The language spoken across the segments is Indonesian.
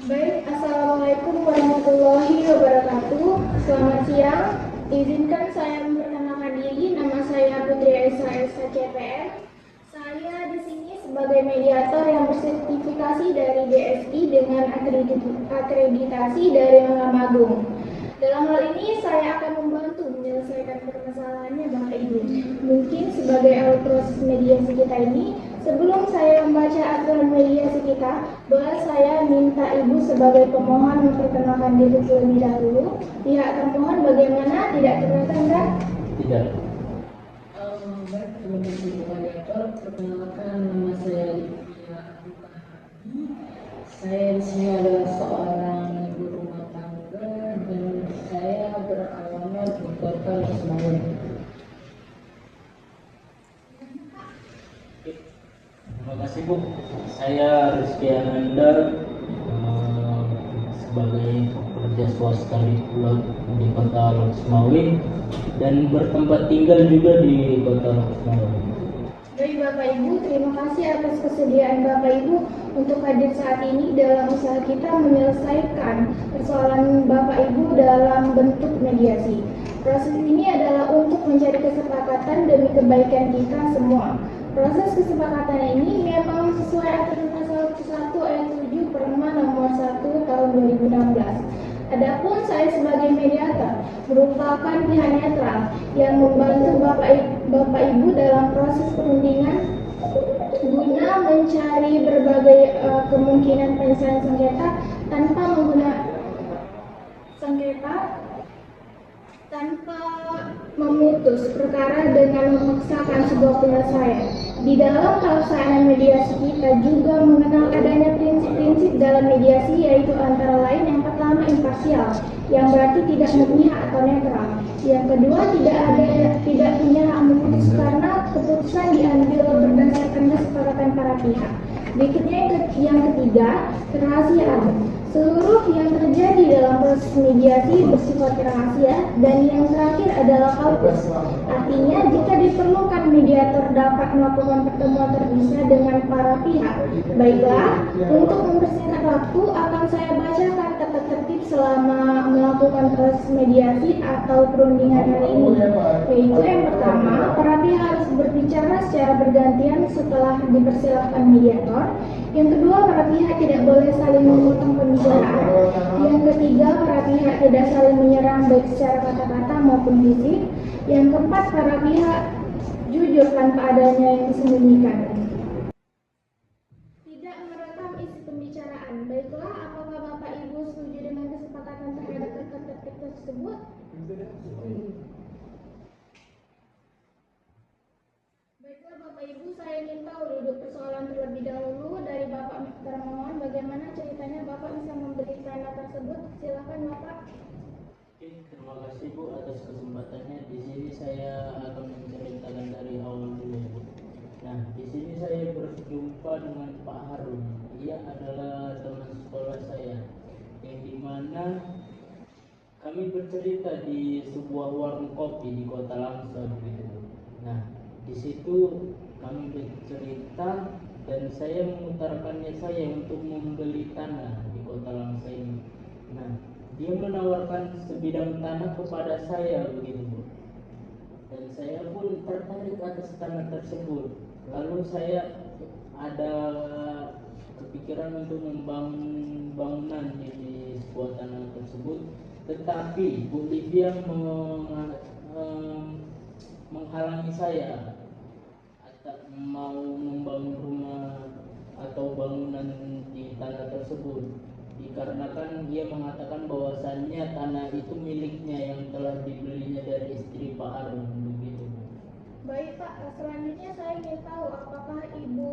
Baik, Assalamualaikum warahmatullahi wabarakatuh. Selamat siang. Izinkan saya memperkenalkan diri. Nama saya Putri Esa CPN. Saya di sini sebagai mediator yang bersertifikasi dari DSI dengan akreditasi dari Mahkamah Agung. Dalam hal ini saya akan membantu menyelesaikan permasalahannya Bapak Ibu. Mungkin sebagai awal proses mediasi kita ini, sebelum saya membaca aturan mediasi kita, boleh saya minta Ibu sebagai pemohon memperkenalkan diri terlebih dahulu. Pihak termohon bagaimana, tidak keberatan kan? Tidak. Baik, terima kasih moderator. Perkenalkan, nama saya Livia. Saya di sini adalah seorang ibu rumah tangga dan saya beralamat di Kota Losmawe. Terima kasih Bu. Saya Rizky Ananda, sebagai pekerja swasta di Kota Losmawe dan bertempat tinggal juga di Kota Losmawe. Baik Bapak Ibu, terima kasih atas kesediaan Bapak Ibu untuk hadir saat ini dalam usaha kita menyelesaikan persoalan Bapak Ibu dalam bentuk mediasi. Proses ini adalah untuk mencari kesepakatan demi kebaikan kita semua. Proses kesepakatan ini memang sesuai aturan pasal 1 ayat 7 Perma nomor 1 tahun 2016. Adapun saya sebagai mediator merupakan pihak netral yang membantu Bapak Ibu dalam proses perundingan guna mencari berbagai kemungkinan penyelesaian sengketa tanpa memutus perkara dengan memaksakan sebuah penyelesaian. Di dalam pelaksanaan mediasi kita juga mengenal adanya prinsip-prinsip dalam mediasi, yaitu antara lain yang pertama imparsial, yang berarti tidak memihak atau netral. Yang kedua tidak punya hak memutus karena keputusan diambil berdasarkan kesepakatan para pihak. Berikutnya yang ketiga, kerahasiaan. Seluruh yang terjadi dalam proses mediasi bersifat rahasia, dan yang terakhir adalah kaukus. Artinya, jika diperlukan mediator dapat melakukan pertemuan terpisah dengan para pihak. Baiklah, untuk mempersingkat waktu akan saya bacakan tata tertib selama melakukan proses mediasi atau perundingan hari ini. Yaitu yang pertama, para pihak harus berbicara secara bergantian setelah dipersilahkan mediator. Yang kedua, para pihak tidak boleh saling memotong pembicaraan. Yang ketiga, para pihak tidak saling menyerang baik secara kata-kata maupun fisik. Yang keempat, para pihak jujur tanpa adanya yang disembunyikan. Tidak merekam isi pembicaraan. Baiklah, apakah Bapak Ibu setuju dengan kesepakatan terhadap tata tertib tersebut? Baiklah Bapak Ibu, saya ingin tahu duduk persoalan terlebih dahulu dari Bapak termohon. Bagaimana ceritanya Bapak bisa membeli tanah tersebut? Silakan Bapak. Oke, terima kasih Bu atas kesempatannya. Di sini saya akan menceritakan dari awal dulu ya Bu. Nah, di sini saya berjumpa dengan Pak Harun. Ia adalah teman sekolah saya, yang dimana kami bercerita di sebuah warung kopi di Kota Langsa begitu Bu. Nah, di situ kami bercerita dan saya mengutarakannya saya untuk membeli tanah di Kota Langsa ini. Nah, dia menawarkan sebidang tanah kepada saya begitu Bu. Dan saya pun tertarik atas tanah tersebut. Lalu saya ada kepikiran untuk membangun bangunan di sebuah tanah tersebut. Tetapi Bu Livia menghalangi saya atau mau membangun rumah atau bangunan di tanah tersebut, dikarenakan dia mengatakan bahwasannya tanah itu miliknya yang telah dibelinya dari istri Pak Harun begitu. Baik Pak, selanjutnya saya ingin tahu apakah Ibu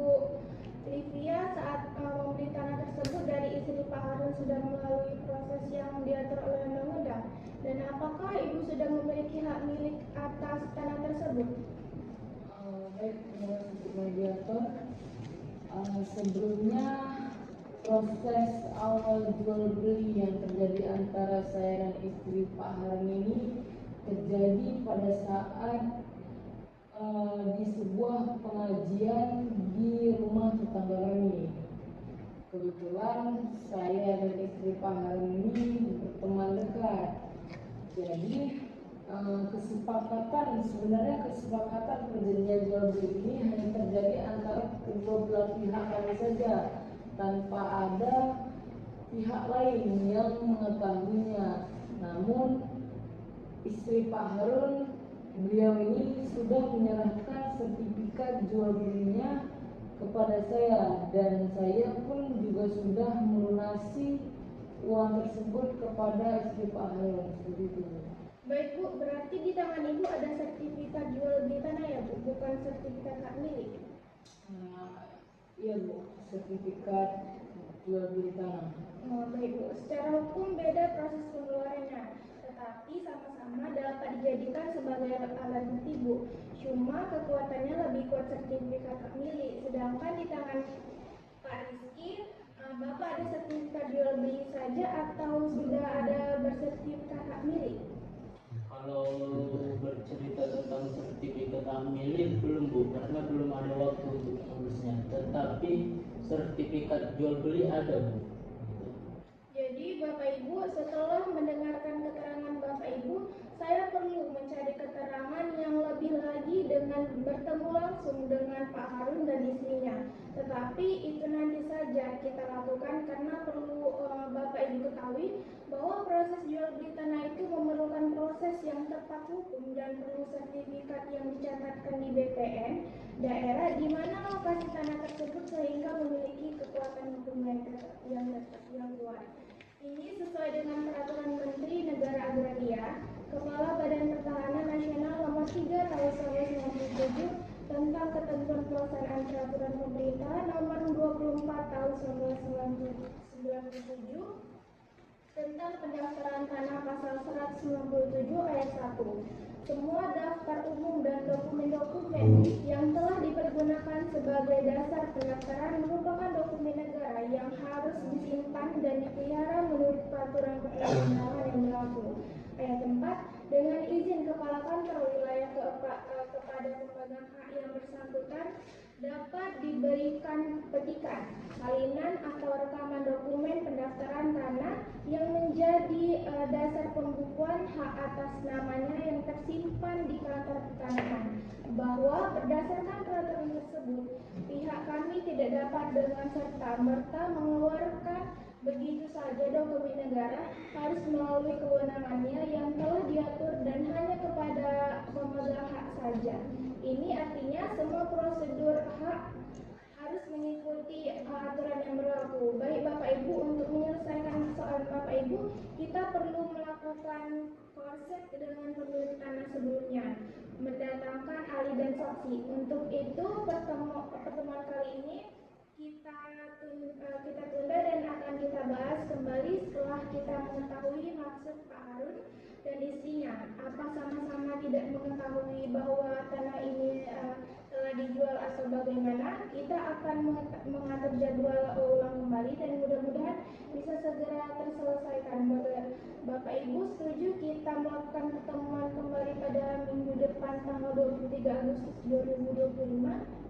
Livia saat membeli tanah tersebut dari istri Pak Harun sudah melalui proses yang diatur oleh undang-undang, dan apakah Ibu sudah memiliki hak milik atas tanah tersebut? Baik, terima kasih mediator. Sebelumnya proses awal jual beli yang terjadi antara saya dan istri Pak Harun ini terjadi pada saat di sebuah pengajian di rumah tetangga kami. kebetulan saya dan istri Pak Harun ini berteman dekat. Jadi kesepakatan perjanjian jual beli ini hanya terjadi antara kedua belah pihak kami saja, tanpa ada pihak lain yang mengetahuinya. Namun istri Pak Harun, beliau ini sudah menyerahkan sertifikat jual belinya kepada saya, dan saya pun juga sudah melunasi uang tersebut kepada istri Pak Harun. Seperti itu. Baik Bu, berarti di tangan Ibu ada sertifikat jual beli tanah ya Bu, bukan sertifikat hak milik? Iya Bu, sertifikat jual beli tanah. Baik Bu, secara hukum beda proses pengeluarannya, tetapi sama-sama dapat dijadikan sebagai alat bukti Bu. Cuma kekuatannya lebih kuat sertifikat hak milik, sedangkan di tangan Pak Rizky, Bapak ada sertifikat jual beli saja atau sudah ada bersertifikat hak milik? Kalau bercerita tentang sertifikat hak milik belum Bu, karena belum ada waktu untuk mengurusnya. Tetapi sertifikat jual beli ada Bu. Jadi Bapak Ibu, setelah mendengarkan keterangan Bapak Ibu, saya perlu mencari keterangan yang lebih lagi dengan bertemu langsung dengan Pak Harun dan istrinya. Tetapi itu nanti saja kita lakukan karena perlu Bapak Ibu ketahui bahwa proses jual beli tanah itu memerlukan proses yang tepat hukum dan perlu sertifikat yang dicatatkan di BPN daerah di mana lokasi tanah tersebut sehingga memiliki kekuatan hukum yang kuat. Ini sesuai dengan Peraturan Menteri Negara Agraria, Kepala Badan Pertahanan Nasional Nomor 3 Tahun 1997 tentang ketentuan pelaksanaan Peraturan Pemerintah Nomor 24 Tahun 1997 tentang pendaftaran tanah pasal 197 ayat 1. Semua daftar umum dan dokumen-dokumen yang telah dipergunakan sebagai dasar pendaftaran merupakan dokumen negara yang harus disimpan dan dipelihara menurut peraturan perundang-undangan yang berlaku. Ayat 4. Dengan izin Kepala Kantor Wilayah kepada pemegang hak yang bersangkutan dapat diberikan petikan, salinan atau rekaman dokumen pendaftaran tanah yang menjadi dasar pembukuan hak atas namanya yang tersimpan di kantor pertanahan, bahwa berdasarkan peraturan tersebut pihak kami tidak dapat dengan serta-merta mengeluarkan begitu saja dokumen negara, harus melalui kewenangannya yang telah diatur dan hanya kepada pemegang hak saja. Ini artinya semua prosedur hak harus mengikuti aturan yang berlaku. Baik Bapak Ibu, untuk menyelesaikan soal Bapak Ibu, kita perlu melakukan konsep dengan pemilik tanah sebelumnya, mendatangkan ahli dan saksi. Untuk itu pertemuan kali ini kita tunda dan akan kita bahas kembali setelah kita mengetahui maksud Pak Harun dan istrinya. Apa sama-sama tidak mengetahui bahwa tanah ini telah dijual atau bagaimana? Kita akan mengatur jadwal ulang kembali dan mudah-mudahan bisa segera terselesaikan. Bapak Ibu setuju kita melakukan pertemuan kembali pada minggu depan tanggal 23 Agustus 2025?